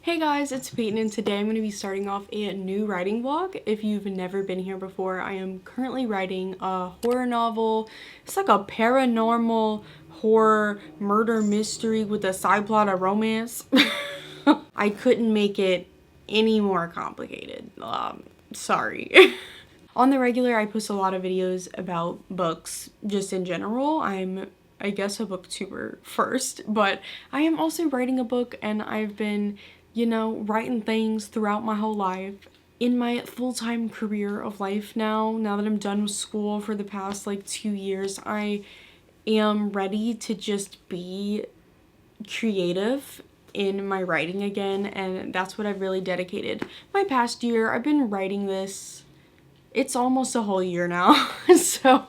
Hey guys, it's Peyton and today I'm going to be starting off a new writing vlog. If you've never been here before, I am currently writing a horror novel. It's like a paranormal horror murder mystery with a side plot of romance. I couldn't make it any more complicated. Sorry. On the regular, I post a lot of videos about books just in general. I guess a booktuber first, but I am also writing a book and I've been writing things throughout my whole life. In my full-time career of life now that I'm done with school for the past like 2 years, I am ready to just be creative in my writing again, and that's what I've really dedicated my past year. I've been writing this, it's almost a whole year now, so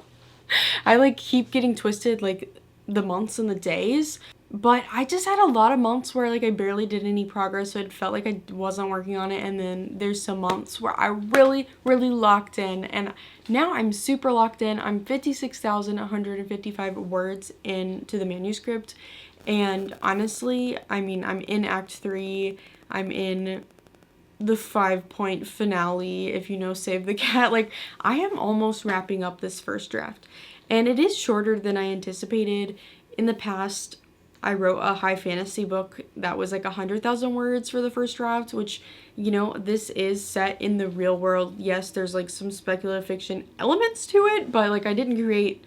I like keep getting twisted like the months and the days. But I just had a lot of months where like I barely did any progress, so it felt like I wasn't working on it. And then there's some months where I really locked in, and now I'm super locked in. I'm 56,155 words into the manuscript, and honestly, I mean, I'm in Act 3. I'm in the 5-point finale, if you know Save the Cat. Like, I am almost wrapping up this first draft, and it is shorter than I anticipated. In the past, I wrote a high fantasy book that was like 100,000 words for the first draft, which, this is set in the real world. Yes, there's like some speculative fiction elements to it, but like I didn't create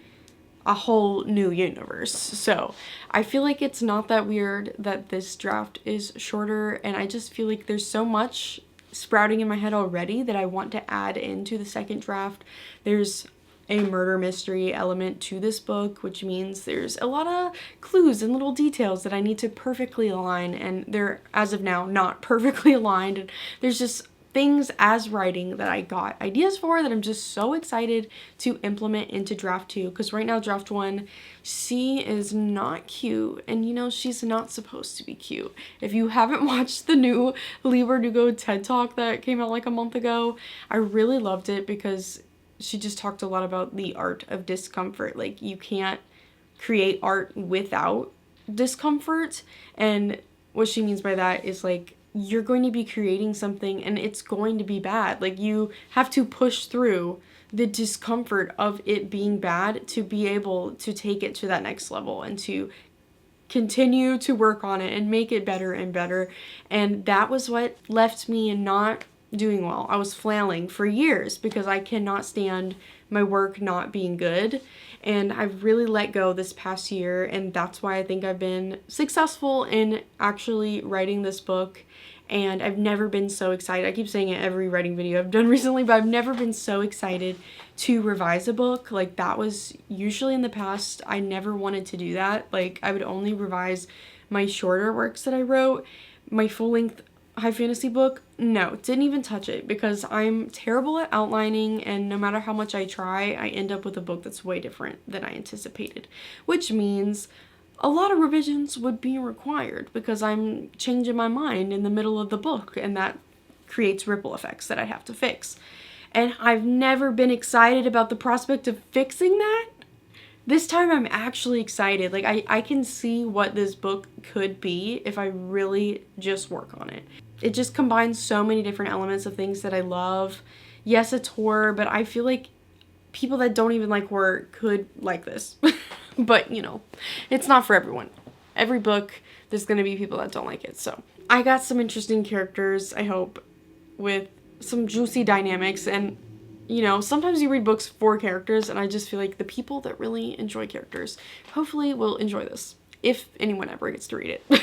a whole new universe. So I feel like it's not that weird that this draft is shorter, and I just feel like there's so much sprouting in my head already that I want to add into the second draft. There's a murder mystery element to this book, which means there's a lot of clues and little details that I need to perfectly align, and they're, as of now, not perfectly aligned. And there's just things as writing that I got ideas for that I'm just so excited to implement into draft 2, because right now draft 1, she is not cute, and she's not supposed to be cute. If you haven't watched the new Leigh Bardugo TED Talk that came out like a month ago, I really loved it because she just talked a lot about the art of discomfort. Like, you can't create art without discomfort, and what she means by that is like, you're going to be creating something and it's going to be bad. Like, you have to push through the discomfort of it being bad to be able to take it to that next level and to continue to work on it and make it better and better. And that was what left me not doing well. I was flailing for years because I cannot stand my work not being good, and I've really let go this past year, and that's why I think I've been successful in actually writing this book. And I've never been so excited. I keep saying it every writing video I've done recently, but I've never been so excited to revise a book. Like, that was usually in the past, I never wanted to do that. Like, I would only revise my shorter works that I wrote. My full-length high fantasy book, no, didn't even touch it because I'm terrible at outlining, and no matter how much I try, I end up with a book that's way different than I anticipated, which means a lot of revisions would be required because I'm changing my mind in the middle of the book, and that creates ripple effects that I have to fix. And I've never been excited about the prospect of fixing that. This time I'm actually excited. Like, I can see what this book could be if I really just work on it. It just combines so many different elements of things that I love. Yes, it's horror, but I feel like people that don't even like horror could like this. But, it's not for everyone. Every book, there's going to be people that don't like it. So I got some interesting characters, I hope, with some juicy dynamics. And sometimes you read books for characters, and I just feel like the people that really enjoy characters hopefully will enjoy this, if anyone ever gets to read it.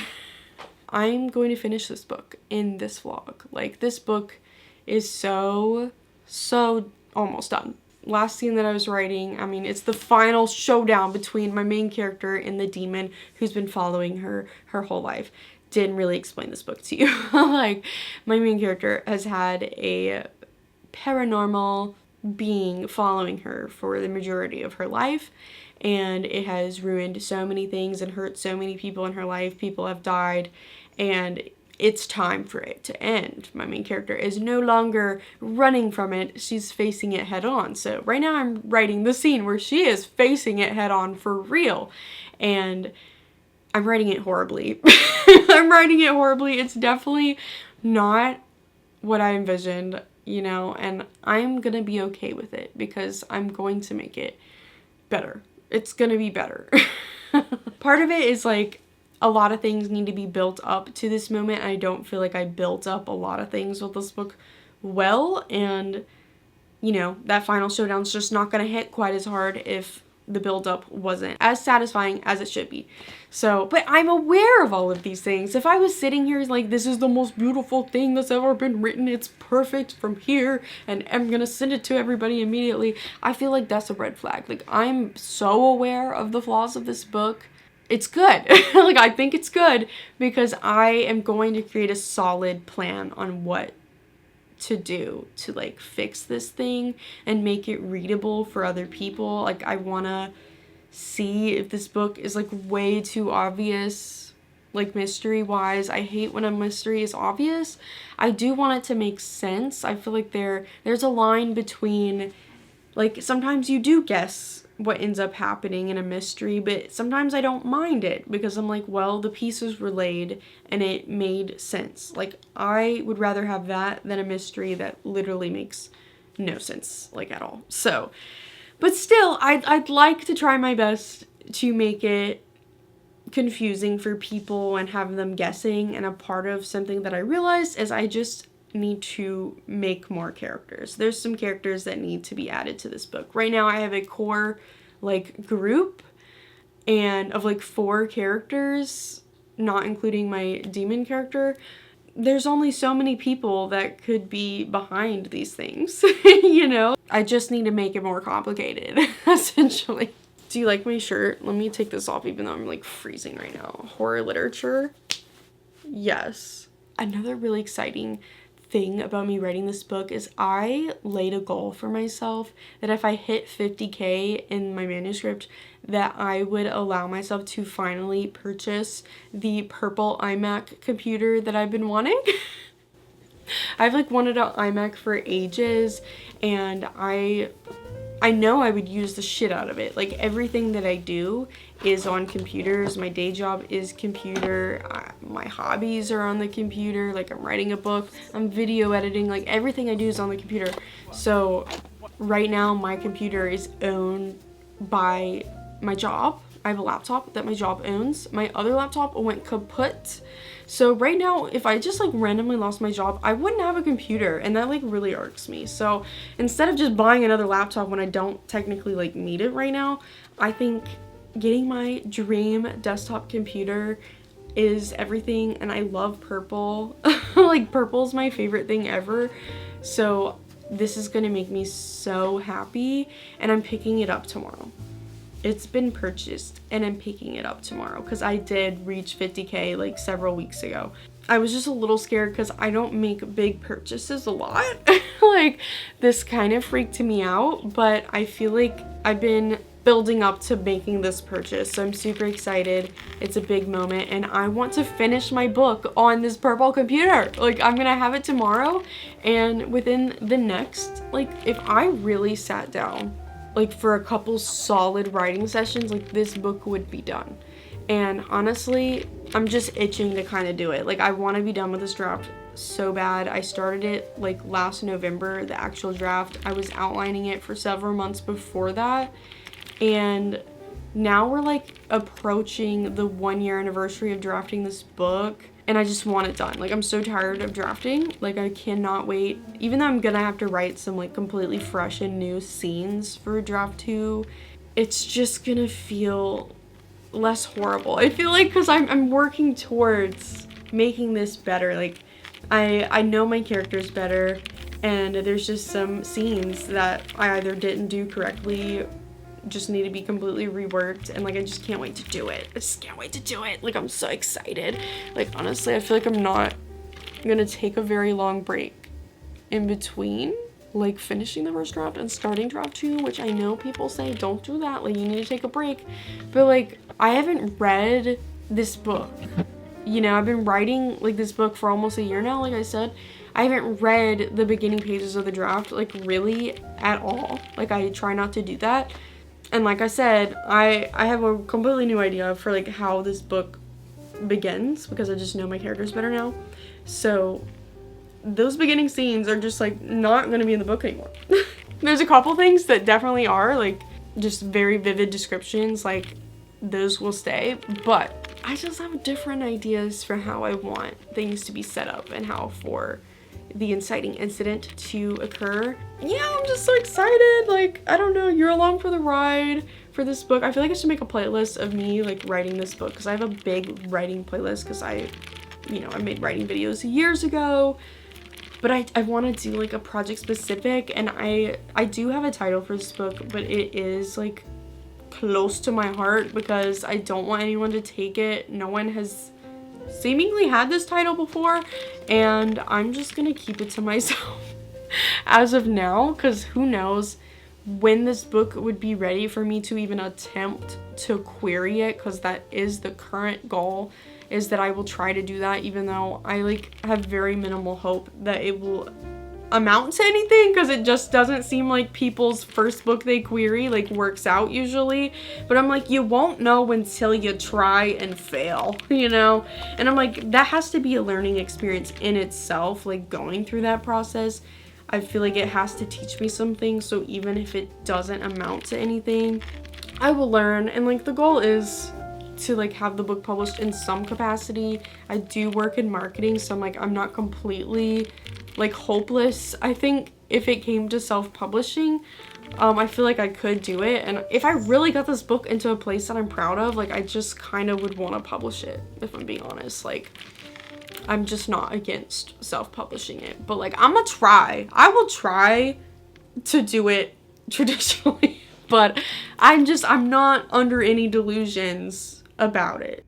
I'm going to finish this book in this vlog. Like, this book is so almost done. Last scene that I was writing, I mean, it's the final showdown between my main character and the demon who's been following her whole life. Didn't really explain this book to you. Like, my main character has had a paranormal being following her for the majority of her life, and it has ruined so many things and hurt so many people in her life. People have died, and it's time for it to end. My main character is no longer running from it, she's facing it head on. So right now I'm writing the scene where she is facing it head on for real, and I'm writing it horribly. I'm writing it horribly. It's definitely not what I envisioned, you know, and I'm gonna be okay with it because I'm going to make it better. It's gonna be better. Part of it is like a lot of things need to be built up to this moment. I don't feel like I built up a lot of things with this book well, and you know, that final showdown's just not gonna hit quite as hard if the build-up wasn't as satisfying as it should be. So, but I'm aware of all of these things. If I was sitting here like, this is the most beautiful thing that's ever been written, it's perfect from here, and I'm gonna send it to everybody immediately, I feel like that's a red flag. Like, I'm so aware of the flaws of this book. It's good. Like, I think it's good because I am going to create a solid plan on what to do to like fix this thing and make it readable for other people. Like, I want to see if this book is like way too obvious, like mystery wise. I hate when a mystery is obvious. I do want it to make sense. I feel like there's a line between, like, sometimes you do guess what ends up happening in a mystery, but sometimes I don't mind it because I'm like, well, the pieces were laid and it made sense. Like, I would rather have that than a mystery that literally makes no sense, like, at all. So, but still, I'd like to try my best to make it confusing for people and have them guessing, and a part of something that I realized is I just need to make more characters. There's some characters that need to be added to this book. Right now I have a core like group and of like 4 characters, not including my demon character. There's only so many people that could be behind these things, you know? I just need to make it more complicated, essentially. Do you like my shirt? Let me take this off even though I'm like freezing right now. Horror literature? Yes. Another really exciting thing about me writing this book is I laid a goal for myself that if I hit 50K in my manuscript, that I would allow myself to finally purchase the purple iMac computer that I've been wanting. I've like wanted an iMac for ages, and I know I would use the shit out of it. Like, everything that I do is on computers. My day job is computer. My hobbies are on the computer. Like, I'm writing a book. I'm video editing. Like, everything I do is on the computer. So right now my computer is owned by my job. I have a laptop that my job owns. My other laptop went kaput. So right now, if I just like randomly lost my job, I wouldn't have a computer, and that like really irks me. So instead of just buying another laptop when I don't technically like need it right now, I think getting my dream desktop computer is everything, and I love purple. Like, purple is my favorite thing ever. So this is gonna make me so happy, and I'm picking it up tomorrow. It's been purchased and I'm picking it up tomorrow because I did reach 50K like several weeks ago. I was just a little scared because I don't make big purchases a lot. Like, this kind of freaked me out, but I feel like I've been building up to making this purchase, so I'm super excited. It's a big moment, and I want to finish my book on this purple computer. Like, I'm gonna have it tomorrow, and within the next, like, if I really sat down like for a couple solid writing sessions, like, this book would be done. And honestly, I'm just itching to kind of do it. Like, I want to be done with this draft so bad. I started it like last November, the actual draft. I was outlining it for several months before that, and now we're like approaching the 1-year anniversary of drafting this book, and I just want it done. Like, I'm so tired of drafting. Like, I cannot wait. Even though I'm gonna have to write some like completely fresh and new scenes for draft 2, it's just gonna feel less horrible. I feel like, because I'm working towards making this better. Like, I know my characters better, and there's just some scenes that I either didn't do correctly, just need to be completely reworked, and like, I just can't wait to do it. I just can't wait to do it. Like, I'm so excited. Like, honestly, I feel like I'm not gonna take a very long break in between like finishing the first draft and starting draft 2, which I know people say don't do that, like, you need to take a break, but like, I haven't read this book. You know, I've been writing like this book for almost a year now. Like I said, I haven't read the beginning pages of the draft like really at all. Like, I try not to do that. And like I said, I have a completely new idea for like how this book begins, because I just know my characters better now. So those beginning scenes are just like not going to be in the book anymore. There's a couple things that definitely are like just very vivid descriptions, like those will stay, but I just have different ideas for how I want things to be set up and how for the inciting incident to occur. Yeah, I'm just so excited. Like, I don't know, you're along for the ride for this book. I feel like I should make a playlist of me like writing this book, because I have a big writing playlist, because I made writing videos years ago, but I want to do like a project specific, and I do have a title for this book, but it is like close to my heart because I don't want anyone to take it. No one has seemingly had this title before, and I'm just gonna keep it to myself as of now, because who knows when this book would be ready for me to even attempt to query it, because that is the current goal, is that I will try to do that, even though I like have very minimal hope that it will amount to anything, because it just doesn't seem like people's first book they query like works out usually. But I'm like, you won't know until you try and fail, you know? And I'm like, that has to be a learning experience in itself, like going through that process. I feel like it has to teach me something, so even if it doesn't amount to anything, I will learn. And like the goal is to like have the book published in some capacity. I do work in marketing, so I'm not completely like hopeless. I think if it came to self-publishing, I feel like I could do it, and if I really got this book into a place that I'm proud of, like I just kind of would want to publish it, if I'm being honest. Like, I'm just not against self-publishing it, but like I will try to do it traditionally, but I'm not under any delusions about it.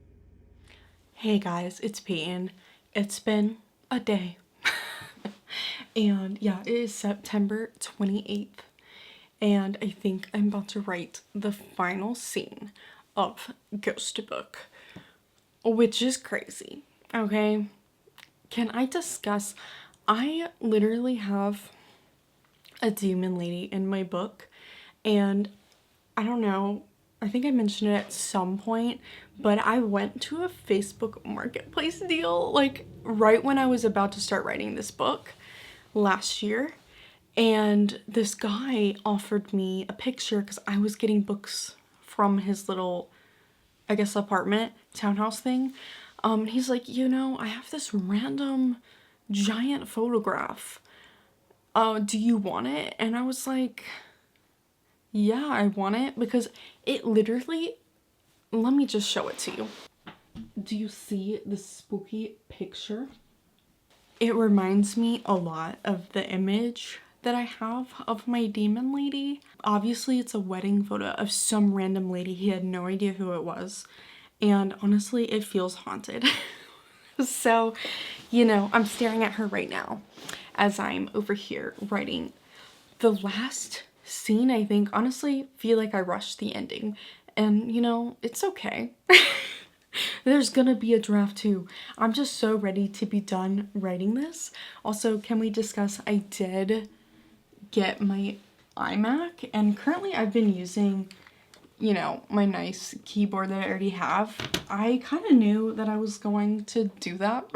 Hey guys, it's Peyton. It's been a day. And yeah, it is September 28th, and I think I'm about to write the final scene of Ghost Book, which is crazy. Okay, can I discuss? I literally have a demon lady in my book, and I don't know, I think I mentioned it at some point, but I went to a Facebook marketplace deal like right when I was about to start writing this book last year, and this guy offered me a picture because I was getting books from his little, I guess, apartment townhouse thing. He's like, I have this random giant photograph. Do you want it? And I was like, yeah, I want it, because it literally, let me just show it to you. Do you see the spooky picture? It reminds me a lot of the image that I have of my demon lady. Obviously, it's a wedding photo of some random lady. He had no idea who it was. And honestly, it feels haunted. So, I'm staring at her right now as I'm over here writing the last scene. I think, honestly, feel like I rushed the ending. And, it's okay. There's gonna be a draft 2. I'm just so ready to be done writing this. Also, can we discuss, I did get my iMac, and currently I've been using, my nice keyboard that I already have. I kind of knew that I was going to do that.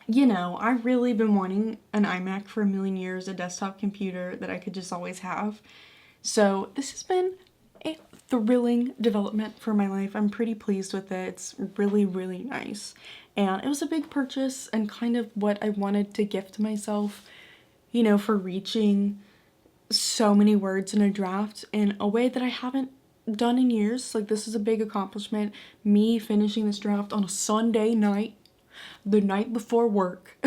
I've really been wanting an iMac for a million years, a desktop computer that I could just always have. So this has been a thrilling development for my life. I'm pretty pleased with it. It's really, really nice. And it was a big purchase and kind of what I wanted to gift myself, for reaching so many words in a draft in a way that I haven't done in years. Like, this is a big accomplishment. Me finishing this draft on a Sunday night, the night before work.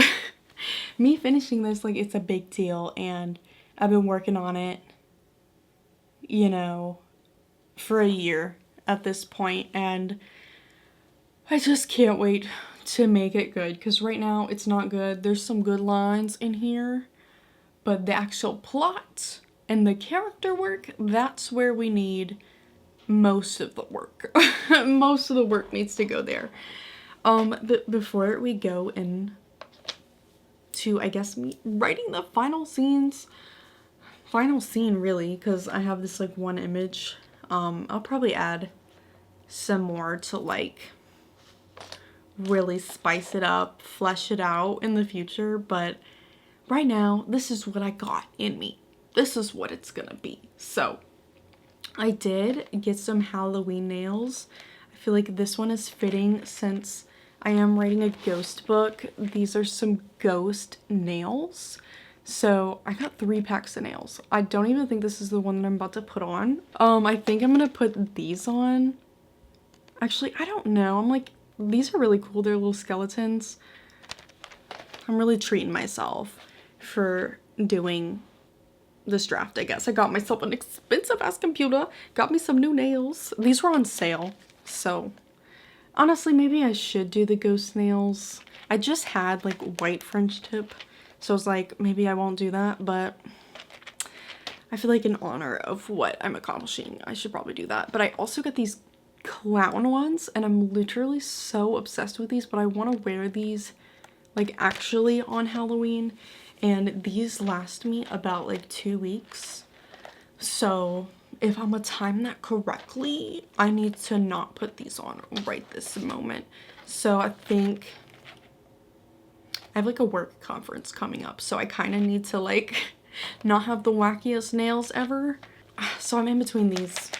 Me finishing this, like, it's a big deal, and I've been working on it, for a year at this point, and I just can't wait to make it good, because right now it's not good. There's some good lines in here, but the actual plot and the character work, that's where we need most of the work. Most of the work needs to go there. But before we go in to, I guess, me writing the final scene really, because I have this like one image. I'll probably add some more to like really spice it up, flesh it out in the future, but right now, this is what I got in me. This is what it's gonna be. So, I did get some Halloween nails. I feel like this one is fitting since I am writing a ghost book. These are some ghost nails. So I got 3 packs of nails. I don't even think this is the one that I'm about to put on. I think I'm gonna put these on. Actually, I don't know. I'm like, these are really cool. They're little skeletons. I'm really treating myself for doing this draft, I guess. I got myself an expensive ass computer, got me some new nails. These were on sale, so honestly, maybe I should do the ghost nails. I just had like white French tip, so I was like, maybe I won't do that, but I feel like in honor of what I'm accomplishing, I should probably do that. But I also got these clown ones, and I'm literally so obsessed with these, but I want to wear these like actually on Halloween, and these last me about like 2 weeks. So if I'm gonna time that correctly, I need to not put these on right this moment. So I think I have like a work conference coming up, so I kind of need to like not have the wackiest nails ever. So I'm in between these.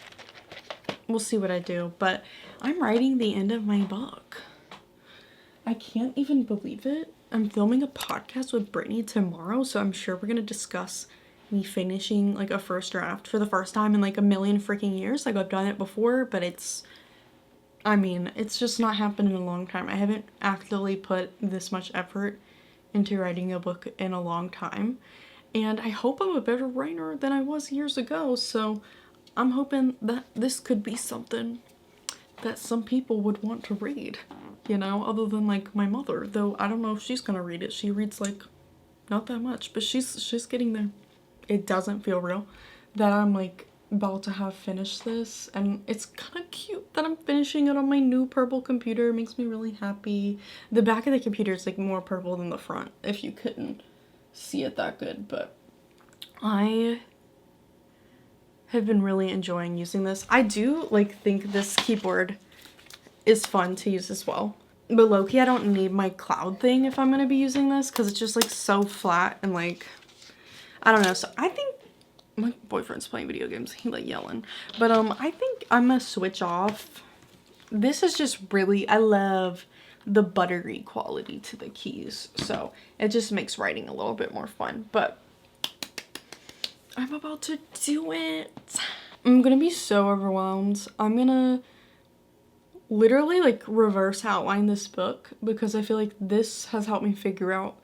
We'll see what I do, but I'm writing the end of my book. I can't even believe it. I'm filming a podcast with Brittany tomorrow, so I'm sure we're gonna discuss me finishing like a first draft for the first time in like a million freaking years. Like I've done it before, but it's just not happened in a long time. I haven't actively put this much effort into writing a book in a long time, and I hope I'm a better writer than I was years ago, so I'm hoping that this could be something that some people would want to read, you know, other than like my mother, though I don't know if she's gonna read it. She reads like not that much, but she's getting there. It doesn't feel real that I'm like about to have finished this, and it's kind of cute that I'm finishing it on my new purple computer. It makes me really happy. The back of the computer is like more purple than the front, if you couldn't see it that good, but I have been really enjoying using this. I do like think this keyboard is fun to use as well, but low-key I don't need my cloud thing if I'm gonna be using this, because it's just like so flat and like I don't know. So I think my boyfriend's playing video games, he like yelling, but I think I'm gonna switch off. This is just really, I love the buttery quality to the keys, so it just makes writing a little bit more fun. But I'm about to do it. I'm gonna be so overwhelmed. I'm gonna literally like reverse outline this book, because I feel like this has helped me figure out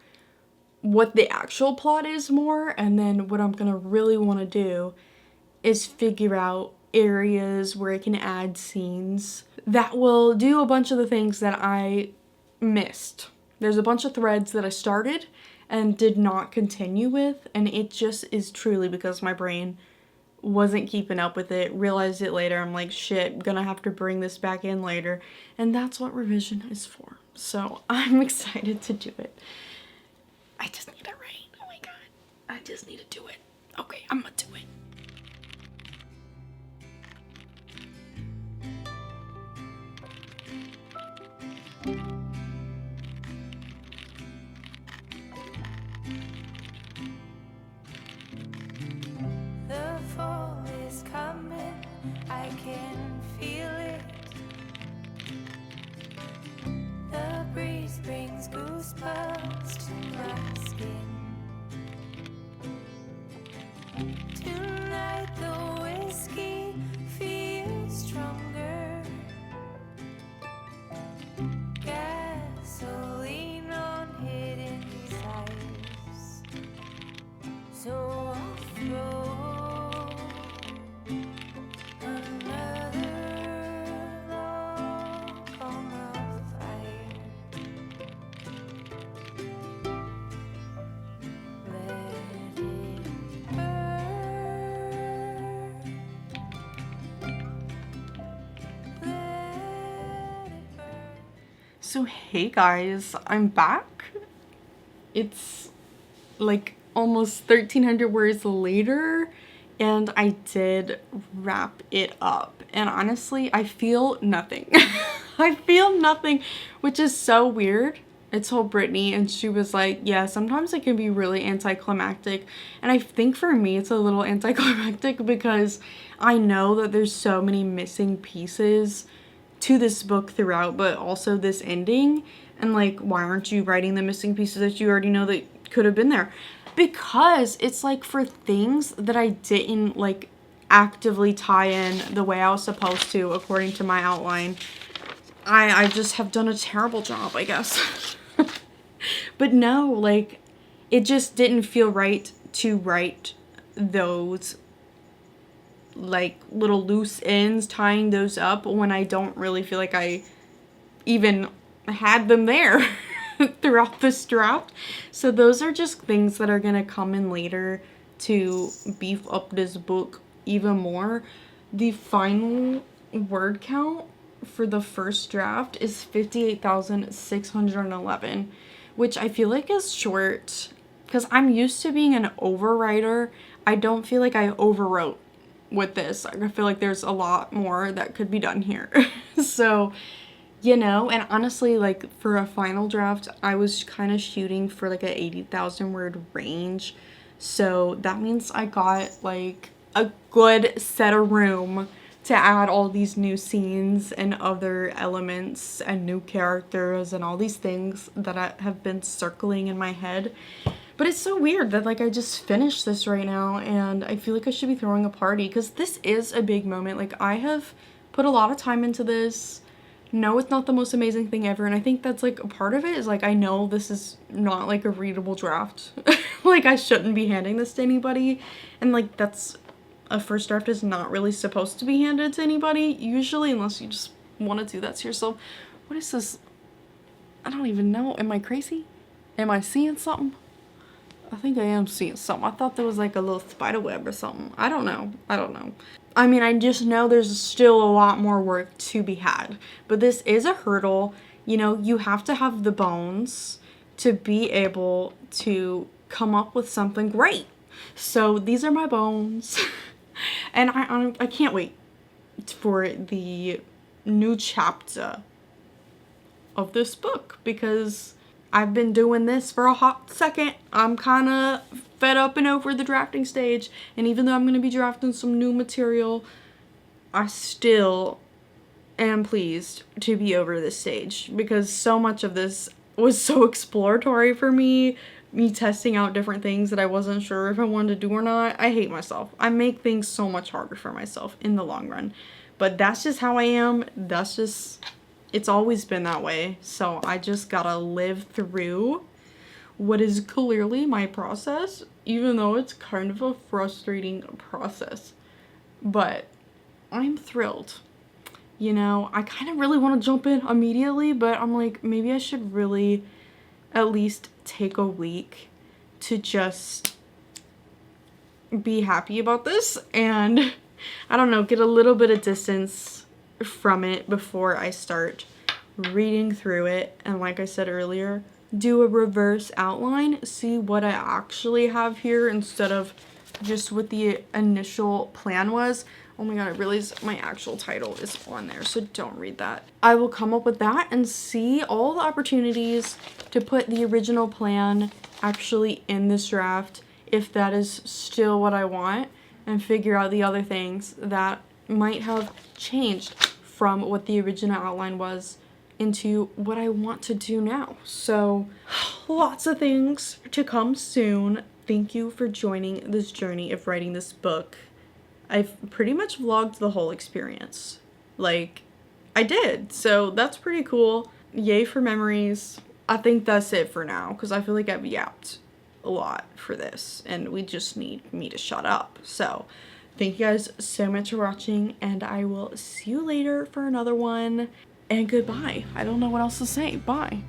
what the actual plot is more, and then what I'm gonna really want to do is figure out areas where I can add scenes that will do a bunch of the things that I missed. There's a bunch of threads that I started and did not continue with, and it just is truly because my brain wasn't keeping up with it. Realized it later. I'm like, shit, gonna have to bring this back in later, and that's what revision is for. So I'm excited to do it. I just need to write. Oh my god, I just need to do it. Okay, I'm gonna do it. The fall is coming, I can feel it. The breeze brings goosebumps to my skin. Tonight the whiskey feels stronger. Gasoline on hidden desires. So I'll throw another log on the fire. Let it burn. Let it burn. So hey guys, I'm back. It's like almost 1,300 words later, and I did wrap it up, and honestly I feel nothing. I feel nothing, which is so weird. I told Brittany and she was like, yeah, sometimes it can be really anticlimactic. And I think for me it's a little anticlimactic because I know that there's so many missing pieces to this book throughout, but also this ending. And like, why aren't you writing the missing pieces that you already know that could have been there? Because it's like for things that I didn't like actively tie in the way I was supposed to according to my outline. I just have done a terrible job, I guess. But no, like, it just didn't feel right to write those, like, little loose ends, tying those up when I don't really feel like I even had them there throughout this draft. So those are just things that are gonna come in later to beef up this book even more. The final word count for the first draft is 58,611, which I feel like is short because I'm used to being an overwriter. I don't feel like I overwrote with this. I feel like there's a lot more that could be done here. So, you know, and honestly, like for a final draft, I was kind of shooting for like a 80,000 word range. So that means I got like a good set of room to add all these new scenes and other elements and new characters and all these things that I have been circling in my head. But it's so weird that like I just finished this right now and I feel like I should be throwing a party because this is a big moment. Like I have put a lot of time into this. No, it's not the most amazing thing ever, and I think that's like a part of it is like I know this is not like a readable draft. Like I shouldn't be handing this to anybody, and like that's a first draft is not really supposed to be handed to anybody usually unless you just want to do that to yourself. What is this? I don't even know. Am I crazy? Am I seeing something? I think I am seeing something. I thought there was like a little spider web or something. I don't know. I mean, I just know there's still a lot more work to be had. But this is a hurdle. You know, you have to have the bones to be able to come up with something great. So these are my bones. And I can't wait for the new chapter of this book because I've been doing this for a hot second. I'm kind of fed up and over the drafting stage. And even though I'm going to be drafting some new material, I still am pleased to be over this stage because so much of this was so exploratory for me. Me testing out different things that I wasn't sure if I wanted to do or not. I hate myself. I make things so much harder for myself in the long run. But that's just how I am. It's always been that way. So I just gotta live through what is clearly my process, even though it's kind of a frustrating process. But I'm thrilled. You know, I kind of really want to jump in immediately, but I'm like, maybe I should really at least take a week to just be happy about this and I don't know, get a little bit of distance from it before I start reading through it. And like I said earlier, do a reverse outline, see what I actually have here instead of just what the initial plan was. Oh my god, I realized my actual title is on there, so don't read that. I will come up with that and see all the opportunities to put the original plan actually in this draft, if that is still what I want, and figure out the other things that might have changed from what the original outline was into what I want to do now. So lots of things to come soon. Thank you for joining this journey of writing this book. I've pretty much vlogged the whole experience. Like, I did. So that's pretty cool. Yay for memories. I think that's it for now because I feel like I've yapped a lot for this and we just need me to shut up. So thank you guys so much for watching and I will see you later for another one. And goodbye. I don't know what else to say. Bye.